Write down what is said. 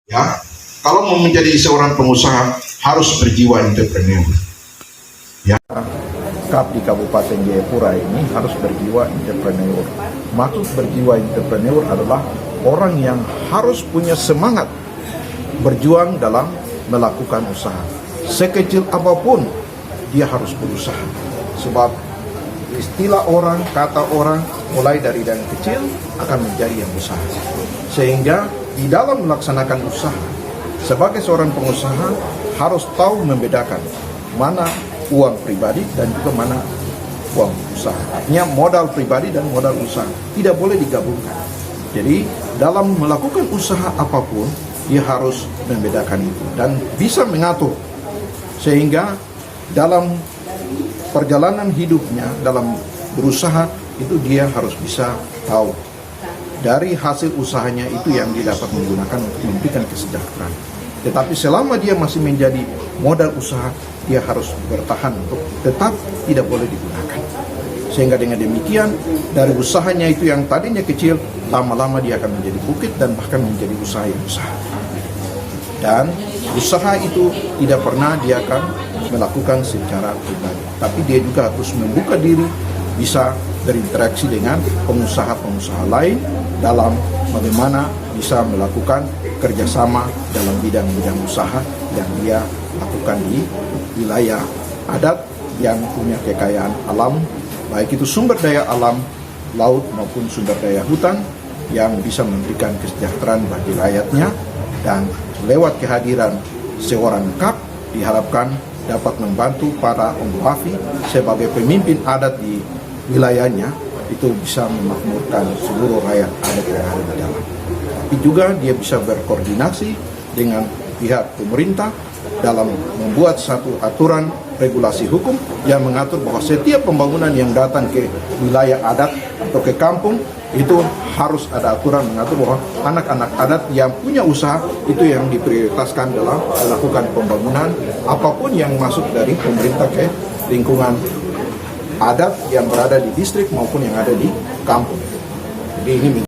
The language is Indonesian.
Ya, kalau mau menjadi seorang pengusaha harus berjiwa entrepreneur. Ya, Kap di Kabupaten Jayapura ini harus berjiwa entrepreneur. Maksud berjiwa entrepreneur adalah orang yang harus punya semangat berjuang dalam melakukan usaha. Sekecil apapun dia harus berusaha. Sebab istilah orang, kata orang, mulai dari yang kecil akan menjadi yang besar. Sehingga di dalam melaksanakan usaha, sebagai seorang pengusaha harus tahu membedakan mana uang pribadi dan juga mana uang usaha. Artinya modal pribadi dan modal usaha tidak boleh digabungkan. Jadi dalam melakukan usaha apapun dia harus membedakan itu dan bisa mengatur sehingga dalam perjalanan hidupnya, dalam berusaha itu dia harus bisa tahu dari hasil usahanya itu yang dia dapat menggunakan untuk memberikan kesejahteraan. Tetapi selama dia masih menjadi modal usaha, dia harus bertahan untuk tetap tidak boleh digunakan. Sehingga dengan demikian, dari usahanya itu yang tadinya kecil, lama-lama dia akan menjadi bukit dan bahkan menjadi usaha yang besar. Dan usaha itu tidak pernah dia akan melakukan secara pribadi. Tapi dia juga harus membuka diri, bisa berinteraksi dengan pengusaha-pengusaha lain dalam bagaimana bisa melakukan kerjasama dalam bidang-bidang usaha yang dia lakukan di wilayah adat yang punya kekayaan alam, baik itu sumber daya alam, laut maupun sumber daya hutan yang bisa memberikan kesejahteraan bagi rakyatnya. Dan lewat kehadiran seorang Kap diharapkan dapat membantu para Onggoafi sebagai pemimpin adat di wilayahnya itu bisa memakmurkan seluruh rakyat adat yang ada di dalam. Tapi juga dia bisa berkoordinasi dengan pihak pemerintah dalam membuat satu aturan regulasi hukum yang mengatur bahwa setiap pembangunan yang datang ke wilayah adat atau ke kampung itu harus ada aturan mengatur bahwa anak-anak adat yang punya usaha itu yang diprioritaskan dalam melakukan pembangunan apapun yang masuk dari pemerintah ke lingkungan adat yang berada di distrik maupun yang ada di kampung. Jadi ini